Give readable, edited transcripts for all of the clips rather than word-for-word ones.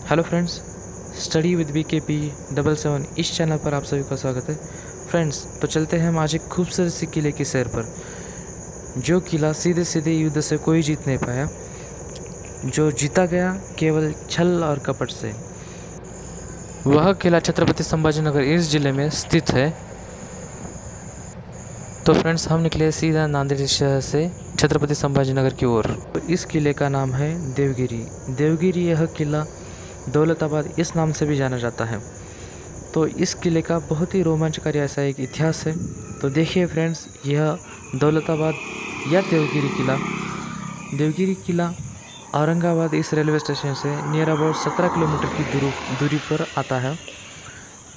Hello friends, study with BKP77 इस channel पर आप सभी का स्वागत है। फ्रेंड्स, तो चलते हैं हम आज एक खूबसूरत सी किले की सैर पर। जो किला सीधे सीधे युद्ध से कोई जीत नहीं पाया, जो जीता गया केवल छल और कपट से। वह किला छत्रपति संभाजीनगर इस जिले में स्थित है। तो फ्रेंड्स, हम निकले सीधा नांदेड़ शहर से छत्रपति संभाजीनगर की ओर। तो इस किले का नाम है देवगिरी। देवगिरी यह किला दौलताबाद इस नाम से भी जाना जाता है। तो इस किले का बहुत ही रोमांचकारी ऐसा एक इतिहास है। तो देखिए फ्रेंड्स, यह दौलताबाद या देवगिरी किला औरंगाबाद इस रेलवे स्टेशन से नियर अबाउट 17 किलोमीटर की दूरी पर आता है।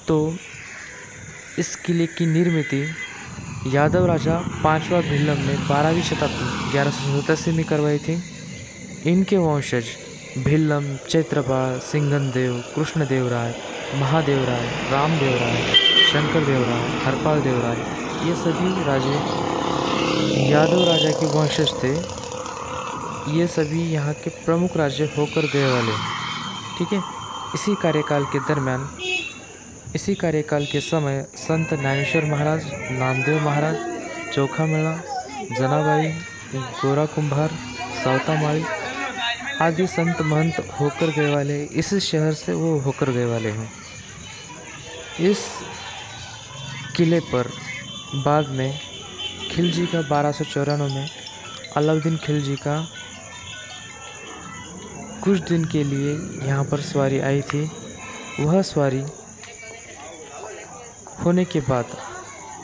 तो इस किले की निर्मित यादव राजा 5वां भिल्लम ने 12वीं शताब्दी 1187 में करवाई थी। इनके वंशज भिल्लम, चैत्रपाल, सिंघनदेव, कृष्णदेवराय, महादेवराय, रामदेवराय, शंकरदेवराय, हरपालदेवराय, ये सभी राजे यादव राजा के वंशज थे। ये सभी यहाँ के प्रमुख राज्य होकर गए वाले, ठीक है। इसी कार्यकाल के समय संत ज्ञानेश्वर महाराज, नामदेव महाराज, चोखा मेला, जनाबाई, गोरा कुंभार, सावता माली आदि संत महंत होकर गए वाले, इस शहर से वो होकर गए वाले हैं। इस किले पर बाद में खिलजी का 1294 में अलाउद्दीन खिलजी का कुछ दिन के लिए यहाँ पर सवारी आई थी। वह सवारी होने के बाद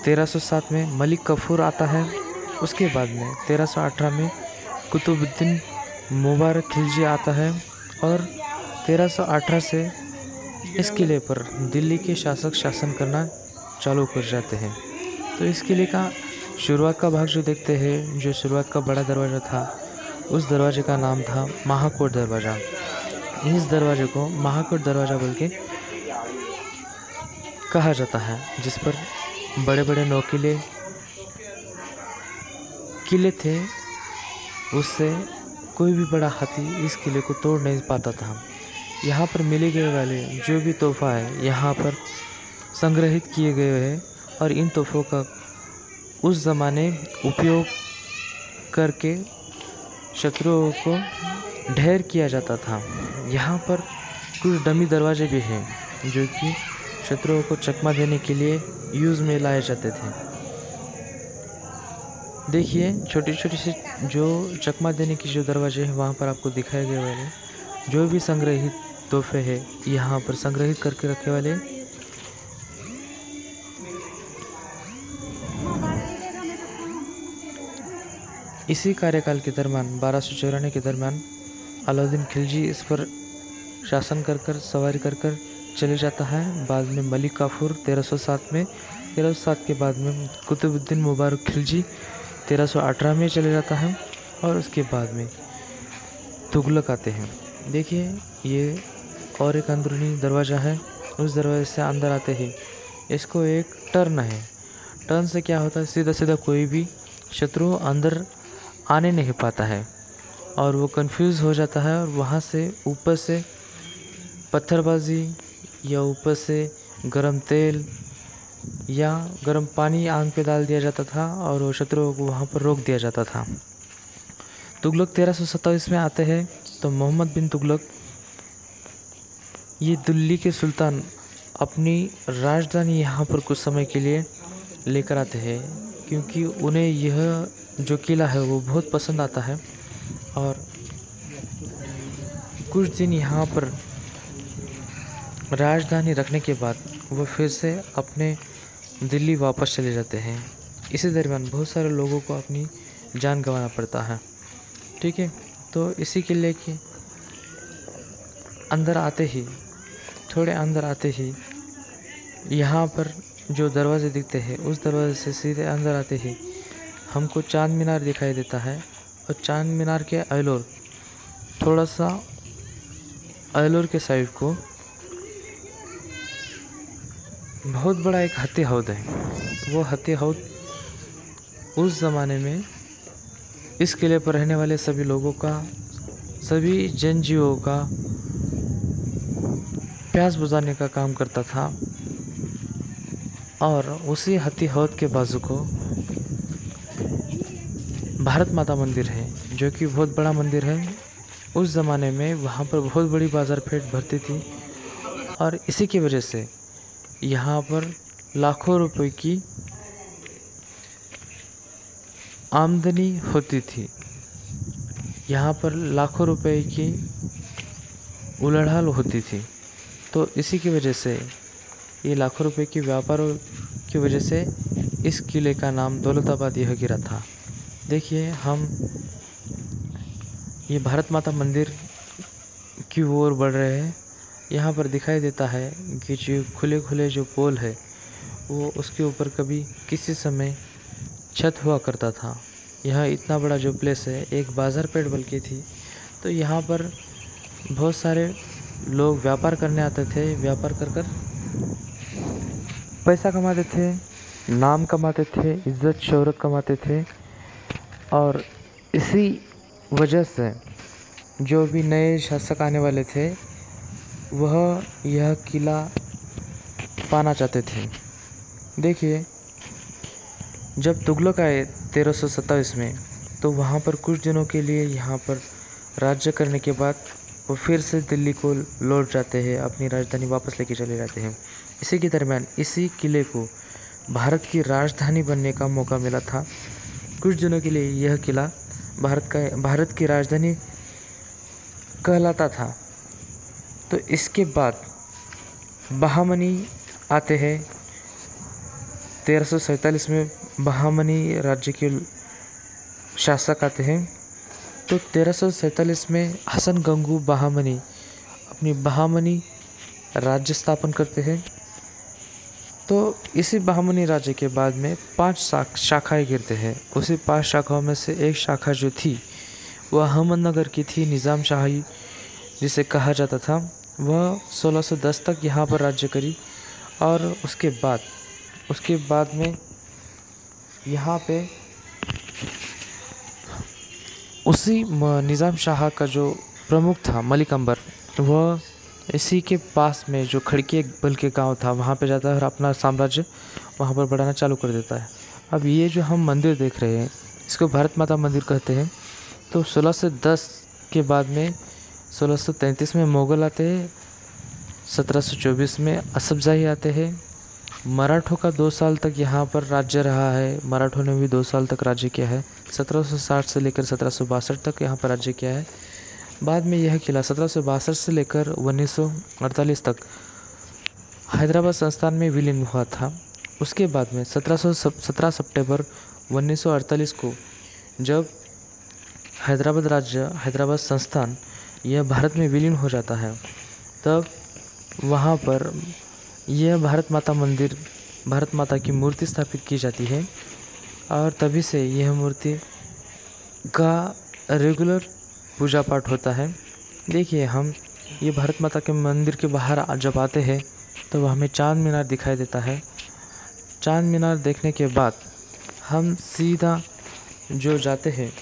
1307 में मलिक कफूर आता है। उसके बाद में 1318 में कुतुबुद्दीन मुबारक खिलजी आता है और 1318 से इस किले पर दिल्ली के शासक शासन करना चालू कर जाते हैं। तो इस किले का शुरुआत का भाग जो देखते हैं, जो शुरुआत का बड़ा दरवाज़ा था, उस दरवाजे का नाम था महाकोट दरवाज़ा। इस दरवाजे को महाकोट दरवाज़ा बोल के कहा जाता है, जिस पर बड़े बड़े नौकीले किले थे। उससे कोई भी बड़ा हाथी इस किले को तोड़ नहीं पाता था। यहाँ पर मिले गए वाले जो भी तोहफा है यहाँ पर संग्रहित किए गए हैं और इन तोहफों का उस ज़माने उपयोग करके शत्रुओं को ढेर किया जाता था। यहाँ पर कुछ डमी दरवाजे भी हैं जो कि शत्रुओं को चकमा देने के लिए यूज़ में लाए जाते थे। देखिए, छोटी छोटी सी जो चकमा देने की जो दरवाजे हैं वहाँ पर आपको दिखाए गए वाले जो भी संग्रहित तोहफे हैं यहाँ पर संग्रहित करके रखे वाले। इसी कार्यकाल के दरमियान 1294 के दरमियान अलाउद्दीन खिलजी इस पर शासन कर सवारी कर चले जाता है। बाद में मलिक काफूर 1307 के बाद में कुतुबुद्दीन मुबारक खिलजी 1318 में चले जाता है और उसके बाद में तुगलक आते हैं। देखिए, ये और एक अंदरूनी दरवाज़ा है। उस दरवाजे से अंदर आते ही इसको एक टर्न है। टर्न से क्या होता है, सीधा सीधा कोई भी शत्रु अंदर आने नहीं पाता है और वो कंफ्यूज हो जाता है। और वहाँ से ऊपर से पत्थरबाजी या ऊपर से गरम तेल या गर्म पानी आग पे डाल दिया जाता था और वो शत्रुओं को वहाँ पर रोक दिया जाता था। तुगलक 1327 में आते हैं। तो मोहम्मद बिन तुगलक, ये दिल्ली के सुल्तान, अपनी राजधानी यहाँ पर कुछ समय के लिए लेकर आते हैं क्योंकि उन्हें यह जो किला है वो बहुत पसंद आता है। और कुछ दिन यहाँ पर राजधानी रखने के बाद वो फिर से अपने दिल्ली वापस चले जाते हैं। इसी दरमियान बहुत सारे लोगों को अपनी जान गंवाना पड़ता है, ठीक है। तो इसी किले के अंदर आते ही, थोड़े अंदर आते ही यहाँ पर जो दरवाजे दिखते हैं, उस दरवाजे से सीधे अंदर आते ही हमको चांद मीनार दिखाई देता है। और चांद मीनार के अयलोर, थोड़ा सा अयलोर के साइड को बहुत बड़ा एक हत्ती हौद है। वो हत्ती हौद उस ज़माने में इस किले पर रहने वाले सभी लोगों का, सभी जनजीवों का प्यास बुझाने का काम करता था। और उसी हाथी हौद के बाजू को भारत माता मंदिर है, जो कि बहुत बड़ा मंदिर है। उस ज़माने में वहाँ पर बहुत बड़ी बाज़ार पेट भरती थी और इसी की वजह से यहाँ पर लाखों रुपए की आमदनी होती थी। यहाँ पर लाखों रुपए की उड़ाल होती थी। तो इसी की वजह से ये लाखों रुपए की व्यापारों की वजह से इस किले का नाम दौलताबाद यह गिरा था। देखिए, हम ये भारत माता मंदिर की ओर बढ़ रहे हैं। यहाँ पर दिखाई देता है कि जो खुले खुले जो पोल है वो उसके ऊपर कभी किसी समय छत हुआ करता था। यह इतना बड़ा जो प्लेस है एक बाज़ार पेट बल्कि थी। तो यहाँ पर बहुत सारे लोग व्यापार करने आते थे। व्यापार कर कर पैसा कमाते थे, नाम कमाते थे, इज़्ज़त शोहरत कमाते थे। और इसी वजह से जो भी नए शासक आने वाले थे वह यह किला पाना चाहते थे। देखिए, जब तुगलक आए 1327 में, तो वहाँ पर कुछ दिनों के लिए यहाँ पर राज्य करने के बाद वो फिर से दिल्ली को लौट जाते हैं, अपनी राजधानी वापस लेके चले जाते हैं। इसी के दरमियान इसी किले को भारत की राजधानी बनने का मौका मिला था। कुछ दिनों के लिए यह किला भारत की राजधानी कहलाता था। तो इसके बाद बहामनी आते हैं। 1347 में बहामनी राज्य के शासक आते हैं। तो 1347 में हसन गंगू बहामनी अपनी बहामनी राज्य स्थापन करते हैं। तो इसी बहामनी राज्य के बाद में 5 शाखाएं गिरते हैं। उसी 5 शाखाओं में से एक शाखा जो थी वह अहमदनगर की थी, निज़ाम शाही जिसे कहा जाता था। वह 1610 तक यहाँ पर राज्य करी। और उसके बाद में यहाँ पे उसी निज़ाम शाह का जो प्रमुख था मलिक अंबर, वह इसी के पास में जो खड़की बल के गाँव था वहाँ पे जाता है और अपना साम्राज्य वहाँ पर बढ़ाना चालू कर देता है। अब ये जो हम मंदिर देख रहे हैं इसको भारत माता मंदिर कहते हैं। तो 1610 के बाद में 1633 में मुग़ल आते हैं, 1724 में असफजाही आते हैं। मराठों का 2 साल तक यहाँ पर राज्य रहा है। मराठों ने भी 2 साल तक राज्य किया है। 1760 से लेकर 1762 तक यहाँ पर राज्य किया है। बाद में यह किला 1762 से लेकर 1948 तक हैदराबाद संस्थान में विलीन हुआ था। उसके बाद में 17 सितंबर 1948 को जब हैदराबाद संस्थान यह भारत में विलीन हो जाता है, तब वहाँ पर यह भारत माता की मूर्ति स्थापित की जाती है। और तभी से यह मूर्ति का रेगुलर पूजा पाठ होता है। देखिए, हम ये भारत माता के मंदिर के बाहर जब आते हैं तो हमें चांद मीनार दिखाई देता है। चांद मीनार देखने के बाद हम सीधा जो जाते हैं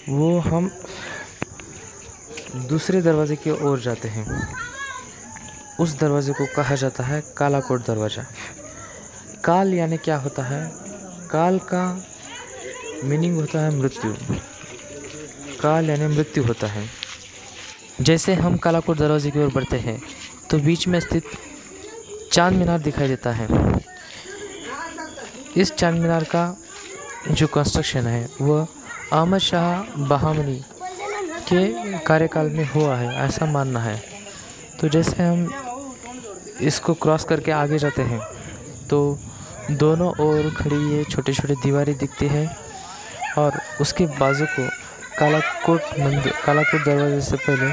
वो हम दूसरे दरवाजे की ओर जाते हैं। उस दरवाजे को कहा जाता है काला कोट दरवाज़ा। काल यानी क्या होता है? काल का मीनिंग होता है मृत्यु। काल यानी मृत्यु होता है। जैसे हम काला कोट दरवाजे की ओर बढ़ते हैं तो बीच में स्थित चांद मीनार दिखाई देता है। इस चांद मीनार का जो कंस्ट्रक्शन है वह अहमद शाह बहामनी के कार्यकाल में हुआ है, ऐसा मानना है। तो जैसे हम इसको क्रॉस करके आगे जाते हैं तो दोनों ओर खड़ी ये छोटे छोटे दीवारें दिखती हैं और उसके बाजू को काला कोट दरवाजे से पहले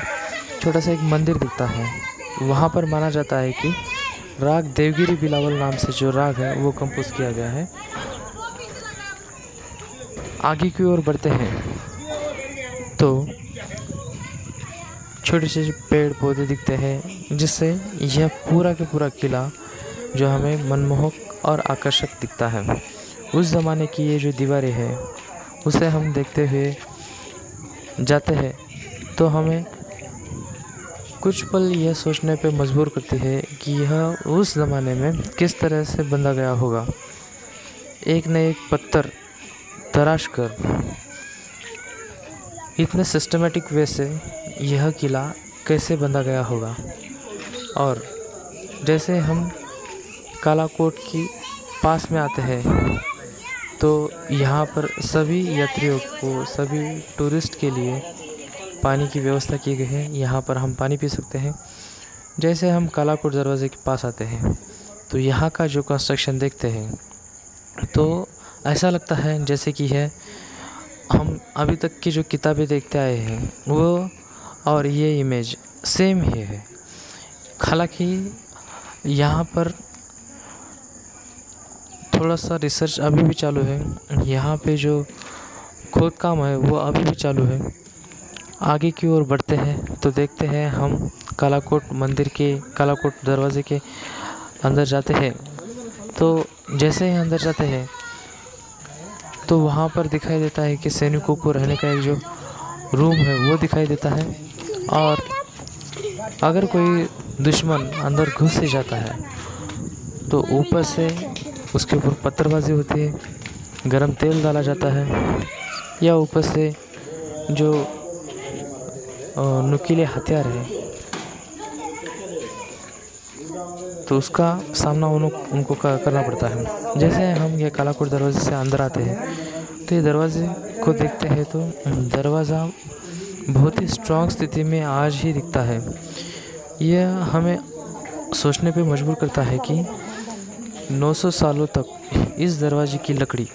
छोटा सा एक मंदिर दिखता है। वहाँ पर माना जाता है कि राग देवगिरी बिलावल नाम से जो राग है वो कंपोज किया गया है। आगे की ओर बढ़ते हैं तो छोटे छोटे पेड़ पौधे दिखते हैं, जिससे यह पूरा के पूरा किला जो हमें मनमोहक और आकर्षक दिखता है। उस ज़माने की ये जो दीवारें हैं उसे हम देखते हुए जाते हैं तो हमें कुछ पल यह सोचने पे मजबूर करती है कि यह उस ज़माने में किस तरह से बंधा गया होगा। एक न एक पत्थर तराश कर इतने सिस्टमेटिक वे से यह किला कैसे बंधा गया होगा। और जैसे हम कालाकोट की पास में आते हैं तो यहाँ पर सभी यात्रियों को, सभी टूरिस्ट के लिए पानी की व्यवस्था की गई है। यहाँ पर हम पानी पी सकते हैं। जैसे हम कालाकोट दरवाज़े के पास आते हैं तो यहाँ का जो कंस्ट्रक्शन देखते हैं तो ऐसा लगता है जैसे कि है हम अभी तक की जो किताबें देखते आए हैं वो और ये इमेज सेम ही है। हालांकि यहाँ पर थोड़ा सा रिसर्च अभी भी चालू है। यहाँ पे जो खोद काम है वो अभी भी चालू है। आगे की ओर बढ़ते हैं तो देखते हैं हम कालाकोट मंदिर के, कालाकोट दरवाज़े के अंदर जाते हैं। तो जैसे ही अंदर जाते हैं तो वहाँ पर दिखाई देता है कि सैनिकों को रहने का एक जो रूम है वो दिखाई देता है। और अगर कोई दुश्मन अंदर घुस ही जाता है तो ऊपर से उसके ऊपर पत्थरबाजी होती है, गरम तेल डाला जाता है, या ऊपर से जो नुकीले हथियार है तो उसका सामना उनको करना पड़ता है। जैसे हम ये कालाकोट दरवाजे से अंदर आते हैं तो ये दरवाजे को देखते हैं तो दरवाज़ा बहुत ही स्ट्रॉन्ग स्थिति में आज ही दिखता है। यह हमें सोचने पे मजबूर करता है कि 900 सालों तक इस दरवाजे की लकड़ी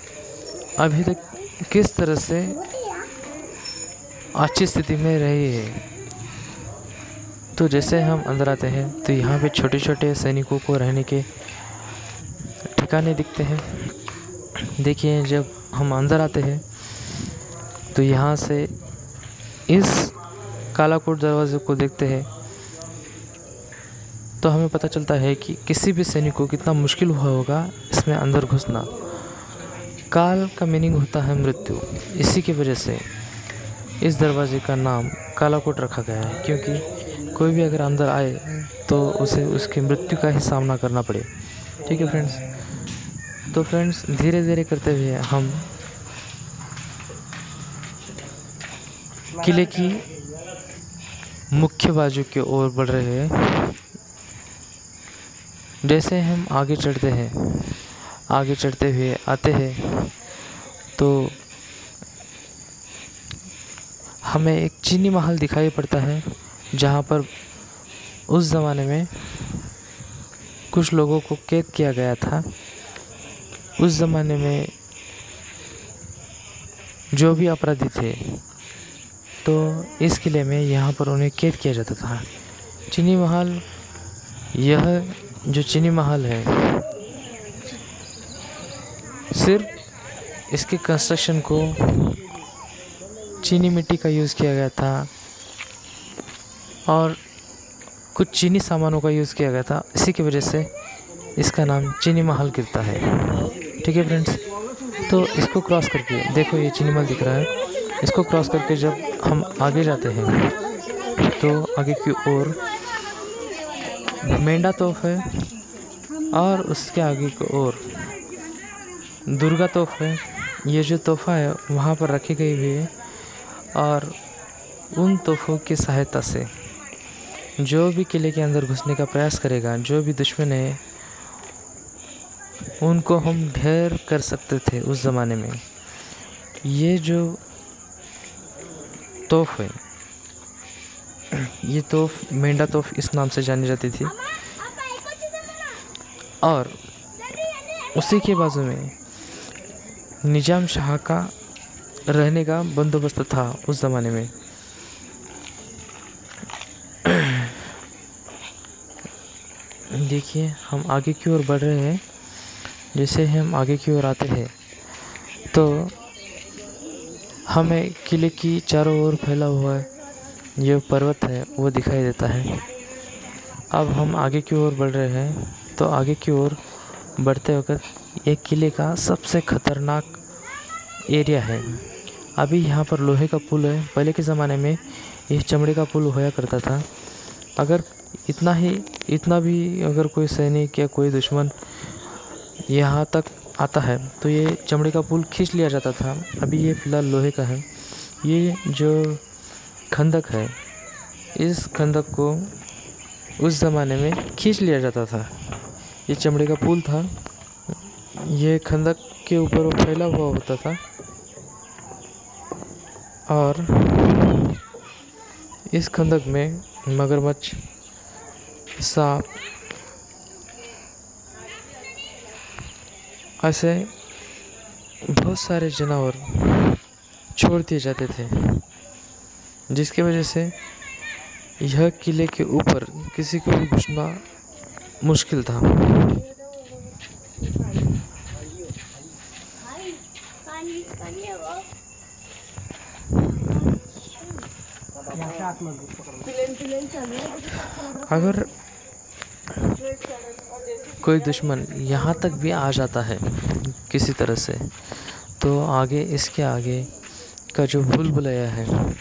अभी तक किस तरह से अच्छी स्थिति में रही है। तो जैसे हम अंदर आते हैं तो यहाँ पे छोटे छोटे सैनिकों को रहने के ठिकाने दिखते हैं। देखिए जब हम अंदर आते हैं तो यहाँ से इस कालाकोट दरवाजे को देखते हैं तो हमें पता चलता है कि किसी भी सैनिक को कितना मुश्किल हुआ होगा इसमें अंदर घुसना। काल का मीनिंग होता है मृत्यु। इसी की वजह से इस दरवाजे का नाम कालाकोट रखा गया है, क्योंकि कोई भी अगर अंदर आए तो उसे उसकी मृत्यु का ही सामना करना पड़े। ठीक है फ्रेंड्स। तो फ्रेंड्स धीरे धीरे करते हुए हम किले की मुख्य बाजू की ओर बढ़ रहे हैं। जैसे हम आगे चढ़ते हैं, आगे चढ़ते हुए आते हैं तो हमें एक चीनी महल दिखाई पड़ता है, जहाँ पर उस ज़माने में कुछ लोगों को कैद किया गया था। उस ज़माने में जो भी अपराधी थे तो इस किले में यहाँ पर उन्हें कैद किया जाता था। चीनी महल, यह जो चीनी महल है सिर्फ इसके कंस्ट्रक्शन को चीनी मिट्टी का यूज़ किया गया था और कुछ चीनी सामानों का यूज़ किया गया था। इसी की वजह से इसका नाम चीनी महल गिरता है। ठीक है फ्रेंड्स। तो इसको क्रॉस करके देखो ये चीनी महल दिख रहा है। इसको क्रॉस करके जब हम आगे जाते हैं तो आगे की ओर मेंढा तोप है और उसके आगे की ओर दुर्गा तोप है। ये जो तोहफा है वहाँ पर रखी गई हुई है और उन तोहफों की सहायता से जो भी किले के अंदर घुसने का प्रयास करेगा, जो भी दुश्मन है, उनको हम ढेर कर सकते थे उस ज़माने में। ये जो तोफ है, ये तोफ मेंढा तोफ इस नाम से जानी जाती थी। और उसी के बाजू में निजाम शाह का रहने का बंदोबस्त था उस ज़माने में। देखिए हम आगे की ओर बढ़ रहे हैं। जैसे हम आगे की ओर आते हैं तो हमें किले की चारों ओर फैला हुआ जो पर्वत है वो दिखाई देता है। अब हम आगे की ओर बढ़ रहे हैं तो आगे की ओर बढ़ते वक्त एक किले का सबसे ख़तरनाक एरिया है। अभी यहाँ पर लोहे का पुल है। पहले के ज़माने में ये चमड़े का पुल होया करता था। अगर इतना भी अगर कोई सैनिक या कोई दुश्मन यहाँ तक आता है तो ये चमड़े का पुल खींच लिया जाता था। अभी ये फ़िलहाल लोहे का है। ये जो खंदक है, इस खंदक को उस ज़माने में खींच लिया जाता था। ये चमड़े का पुल था। ये खंदक के ऊपर वो फैला हुआ होता था और इस खंदक में मगरमच्छ, सांप, ऐसे बहुत सारे जानवर छोड़ दिए जाते थे, जिसकी वजह से यह किले के ऊपर किसी को भी घुसना मुश्किल था। अगर कोई दुश्मन यहाँ तक भी आ जाता है किसी तरह से, तो आगे इसके आगे का जो भूल भुलैया है,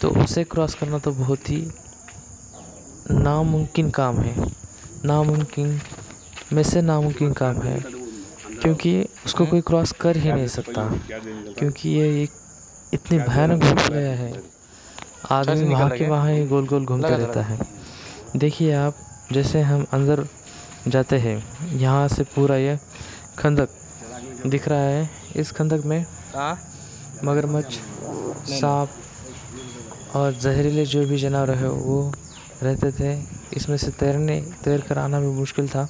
तो उसे क्रॉस करना तो बहुत ही नामुमकिन काम है। नामुमकिन में से नामुमकिन काम है, क्योंकि उसको कोई क्रॉस कर ही नहीं सकता, क्योंकि ये एक इतनी भयानक भूल भुलैया है। आदमी वहाँ के वहाँ ही गोल गोल घूमता रहता है। देखिए आप, जैसे हम अंदर जाते हैं, यहाँ से पूरा यह खंदक दिख रहा है। इस खंदक में मगरमच्छ, सांप और जहरीले जो भी जानवर है वो रहते थे। इसमें से तैर कर आना भी मुश्किल था,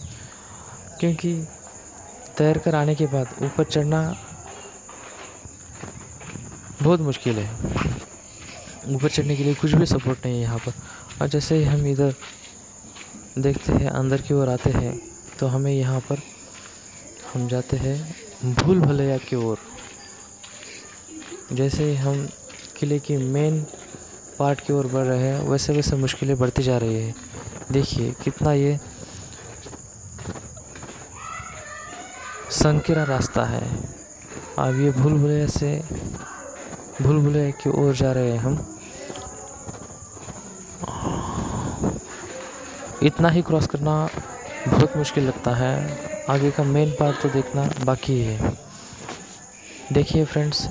क्योंकि तैर कर आने के बाद ऊपर चढ़ना बहुत मुश्किल है। ऊपर चढ़ने के लिए कुछ भी सपोर्ट नहीं है यहाँ पर। और जैसे ही हम इधर देखते हैं, अंदर की ओर आते हैं, तो हमें यहाँ पर हम जाते हैं भूल भुलैया की ओर। जैसे ही हम किले की मेन पार्ट की ओर बढ़ रहे हैं, वैसे वैसे मुश्किलें बढ़ती जा रही है। देखिए कितना ये संकीर्ण रास्ता है। अब ये भूल भुलैया की ओर जा रहे हैं हम। इतना ही क्रॉस करना बहुत मुश्किल लगता है। आगे का मेन पार्ट तो देखना बाकी है। देखिए फ्रेंड्स,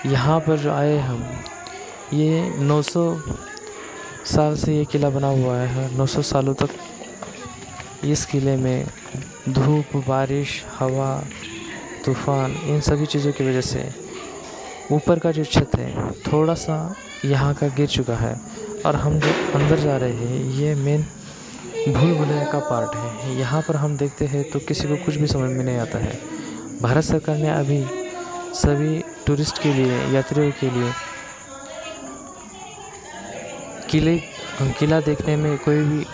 यहाँ पर जो आए हम, ये 900 साल से ये किला बना हुआ है। 900 सालों तक इस किले में धूप, बारिश, हवा, तूफ़ान, इन सभी चीज़ों की वजह से ऊपर का जो छत है थोड़ा सा यहाँ का गिर चुका है। और हम जो अंदर जा रहे हैं, ये मेन भूल भुलैया का पार्ट है। यहाँ पर हम देखते हैं तो किसी को कुछ भी समझ में नहीं आता है। भारत सरकार ने अभी सभी टूरिस्ट के लिए, यात्रियों के लिए किला देखने में कोई भी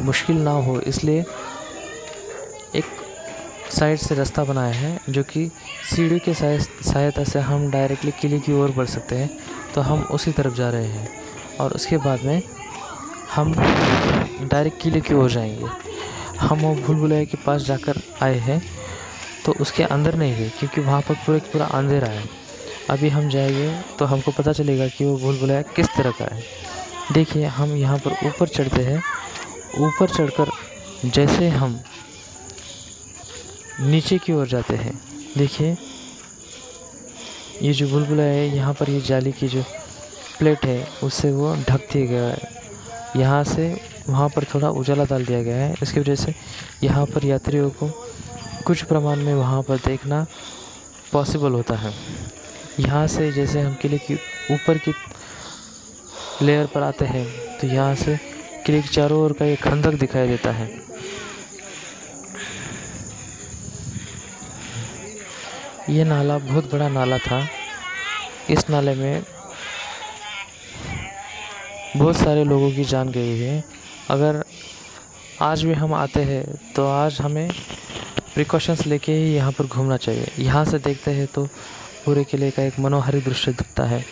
मुश्किल ना हो, इसलिए एक साइड से रास्ता बनाया है, जो कि सीढ़ी के सहायता से हम डायरेक्टली किले की ओर बढ़ सकते हैं। तो हम उसी तरफ जा रहे हैं और उसके बाद में हम डायरेक्ट किले की ओर जाएंगे। हम वो भूल भुलैया के पास जाकर आए हैं, तो उसके अंदर नहीं गए, क्योंकि वहाँ पर पूरा अंधेरा है। अभी हम जाएंगे तो हमको पता चलेगा कि वो भूल भुलैया किस तरह का है। देखिए हम यहाँ पर ऊपर चढ़ते हैं। ऊपर चढ़कर जैसे हम नीचे की ओर जाते हैं, देखिए ये जो भूल भुलैया है, यहाँ पर ये जाली की जो प्लेट है उससे वो ढक दिया गया है। यहाँ से वहाँ पर थोड़ा उजाला डाल दिया गया है। इसकी वजह से यहाँ पर यात्रियों को कुछ प्रमाण में वहाँ पर देखना पॉसिबल होता है। यहाँ से जैसे हम किले की ऊपर की लेयर पर आते हैं, तो यहाँ से किले के चारों ओर का एक खंदक दिखाई देता है। ये नाला बहुत बड़ा नाला था। इस नाले में बहुत सारे लोगों की जान गई है। अगर आज भी हम आते हैं तो आज हमें प्रिकॉशंस लेके ही यहाँ पर घूमना चाहिए। यहाँ से देखते हैं तो पूरे किले का एक मनोहारी दृश्य दिखता है।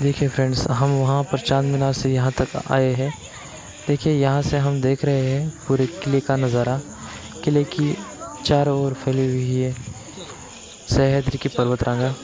देखिए फ्रेंड्स, हम वहाँ पर चांद मीनार से यहाँ तक आए हैं। देखिए यहाँ से हम देख रहे हैं पूरे किले का नज़ारा। किले की चारों ओर फैली हुई है सह्याद्री की पर्वतरांगा।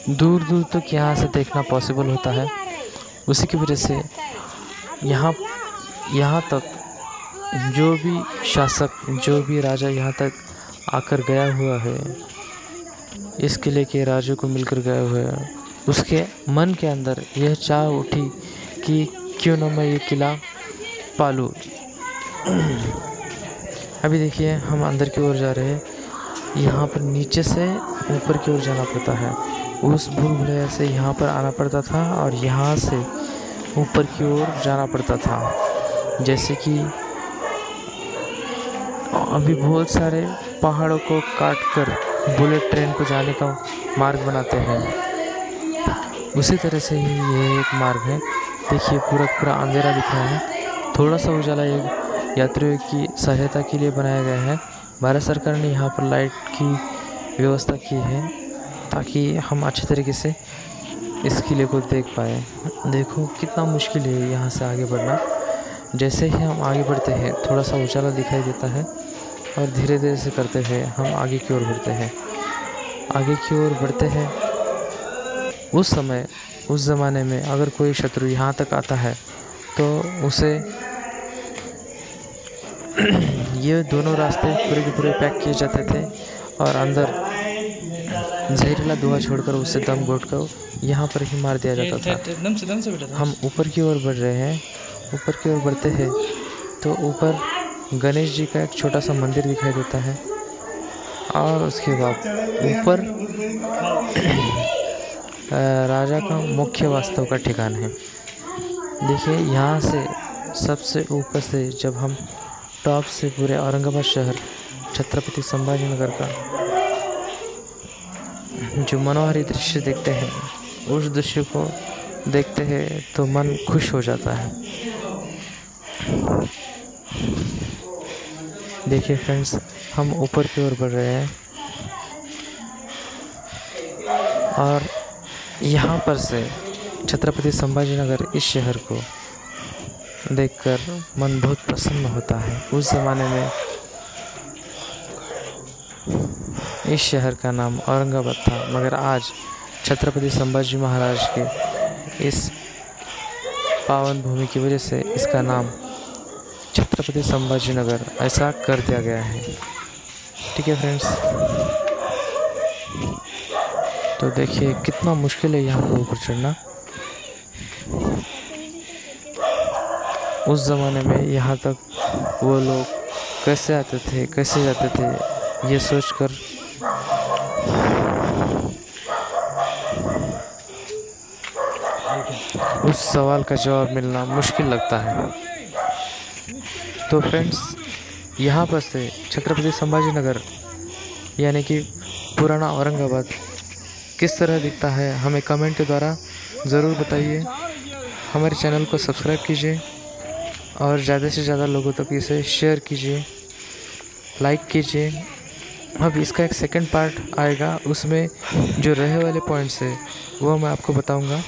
दूर दूर तक यहाँ से देखना पॉसिबल होता है। उसी की वजह से यहाँ तक जो भी शासक, जो भी राजा यहाँ तक आकर गया हुआ है, इस किले के राजों को मिलकर गया हुआ है, उसके मन के अंदर यह चाह उठी कि क्यों न मैं ये किला पालूं। अभी देखिए हम अंदर की ओर जा रहे हैं। यहाँ पर नीचे से ऊपर की ओर जाना पड़ता है। उस भूल भुलैया से यहाँ पर आना पड़ता था और यहाँ से ऊपर की ओर जाना पड़ता था। जैसे कि अभी बहुत सारे पहाड़ों को काटकर बुलेट ट्रेन को जाने का मार्ग बनाते हैं, उसी तरह से ही ये एक मार्ग है। देखिए पूरा अंधेरा दिख रहा है। थोड़ा सा उजाला एक यात्रियों की सहायता के लिए बनाया गया है। भारत सरकार ने यहाँ पर लाइट की व्यवस्था की है ताकि हम अच्छे तरीके से इस किले को देख पाए। देखो कितना मुश्किल है यहाँ से आगे बढ़ना। जैसे ही हम आगे बढ़ते हैं थोड़ा सा उजाला दिखाई देता है और धीरे धीरे से करते हैं हम आगे की ओर बढ़ते हैं। आगे की ओर बढ़ते हैं। उस ज़माने में अगर कोई शत्रु यहाँ तक आता है तो उसे ये दोनों रास्ते पूरे के पूरे पैक किए जाते थे और अंदर जहरीला धुआं छोड़कर उसे दम घोटकर यहाँ पर ही मार दिया जाता था। हम ऊपर की ओर बढ़ रहे हैं। ऊपर की ओर बढ़ते हैं तो ऊपर गणेश जी का एक छोटा सा मंदिर दिखाई देता है और उसके बाद ऊपर राजा का मुख्य वास्तव का ठिकाना है। देखिए यहाँ से सबसे ऊपर से जब हम टॉप से पूरे औरंगाबाद शहर, छत्रपति संभाजीनगर का जो मनोहारी दृश्य देखते हैं, उस दृश्य को देखते हैं तो मन खुश हो जाता है। देखिए फ्रेंड्स, हम ऊपर की ओर बढ़ रहे हैं और यहाँ पर से छत्रपति संभाजीनगर इस शहर को देखकर मन बहुत प्रसन्न होता है। उस ज़माने में इस शहर का नाम औरंगाबाद था, मगर आज छत्रपति संभाजी महाराज के इस पावन भूमि की वजह से इसका नाम छत्रपति संभाजीनगर ऐसा कर दिया गया है। ठीक है फ्रेंड्स, तो देखिए कितना मुश्किल है यहाँ पर ऊपर चढ़ना। उस ज़माने में यहाँ तक वो लोग कैसे आते थे, कैसे जाते थे, ये सोचकर उस सवाल का जवाब मिलना मुश्किल लगता है। तो फ्रेंड्स, यहाँ पर से छत्रपति संभाजीनगर यानी कि पुराना औरंगाबाद किस तरह दिखता है, हमें कमेंट के द्वारा ज़रूर बताइए। हमारे चैनल को सब्सक्राइब कीजिए और ज़्यादा से ज़्यादा लोगों तक इसे शेयर कीजिए, लाइक कीजिए। अब इसका एक सेकंड पार्ट आएगा, उसमें जो रहे वाले पॉइंट्स है वो मैं आपको बताऊंगा।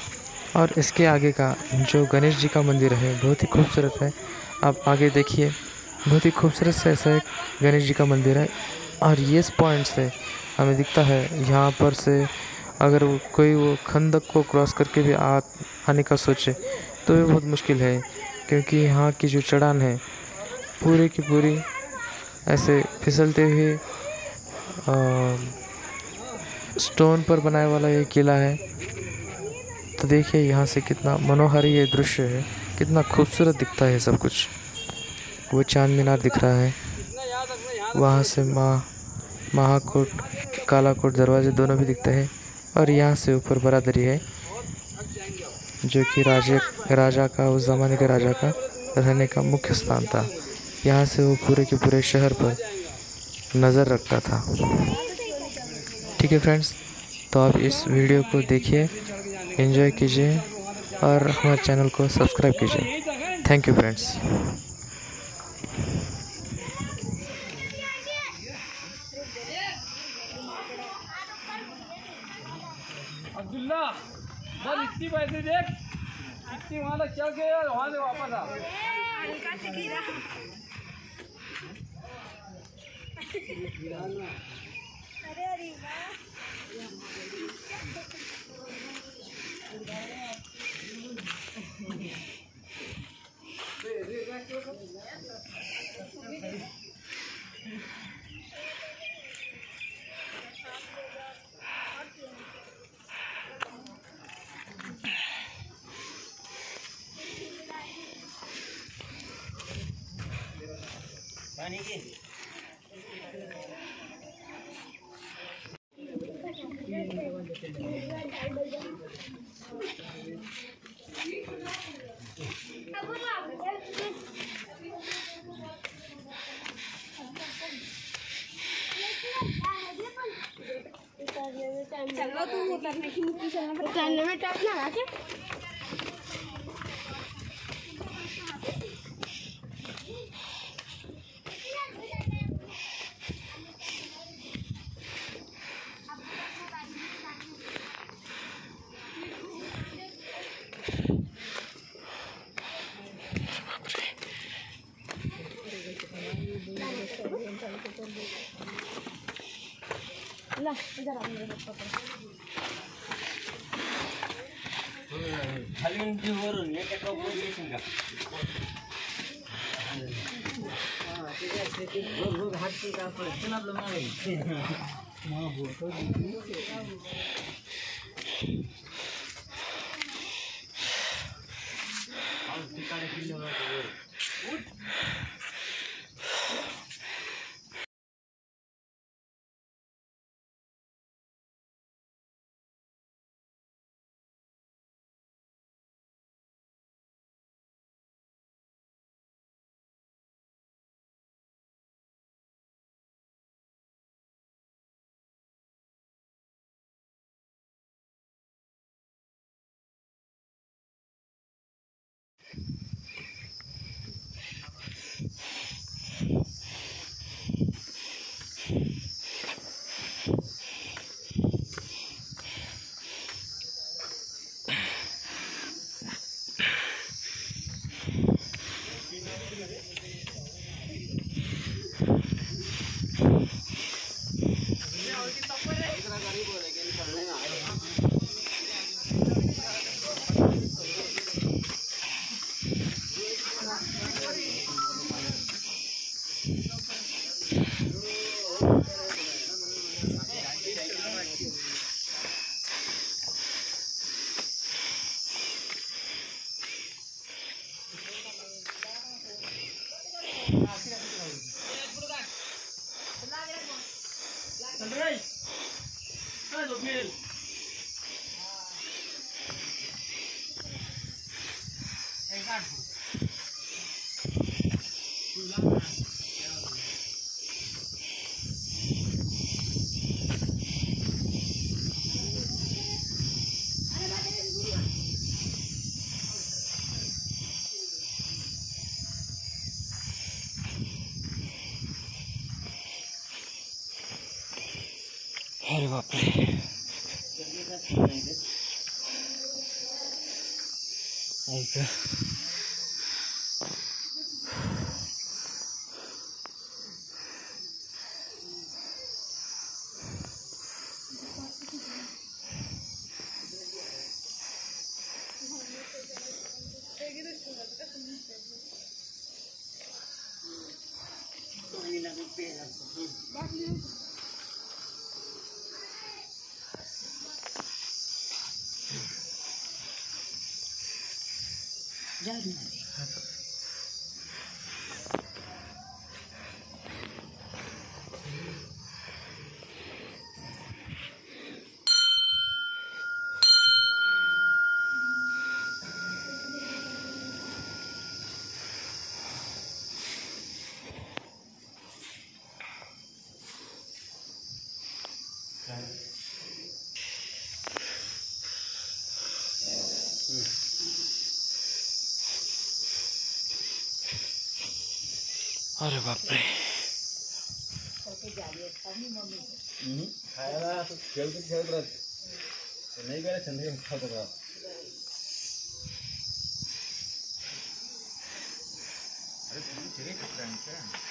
और इसके आगे का जो गणेश जी का मंदिर है बहुत ही खूबसूरत है। आप आगे देखिए, बहुत ही खूबसूरत से ऐसा एक गणेश जी का मंदिर है। और ये पॉइंट से हमें दिखता है यहाँ पर से अगर कोई वो खंदक को क्रॉस करके भी आने का सोचे तो ये बहुत मुश्किल है, क्योंकि यहाँ की जो चढ़ान है पूरी की पूरी ऐसे फिसलते हुए स्टोन पर बनाया वाला ये किला है। तो देखिए यहाँ से कितना मनोहारी ये दृश्य है, कितना खूबसूरत दिखता है सब कुछ। वो चांद मीनार दिख रहा है, वहाँ से महाकोट, कालाकोट दरवाजे दोनों भी दिखते हैं। और यहाँ से ऊपर बरादरी है जो कि राजा का, उस ज़माने के राजा का रहने का मुख्य स्थान था। यहाँ से वो पूरे के पूरे शहर पर नज़र रखता था। ठीक है फ्रेंड्स, तो आप इस वीडियो को देखिए, एंजॉय कीजिए और हमारे चैनल को सब्सक्राइब कीजिए। Thank you friends. मुन्ना बस इतनी पैसे देख, इतनी वहाँ तक चल के वहाँ से वापस आ। पानी की चलो तू उतरने की मुक्ति चलने में टाइम लगा के ला इधर आ मेरे पकड़ खाली उनकी वरून एक एक रोज देशील का हां ठीक आहे रोज हात की का पडतं आपलं मग बोलतो और ठिकाणे किल्ले अरे बाप रे ऐसा अरे बाप रे खायला खेळत राहत नहीं गया चंद्र उठा तो अरे चलिए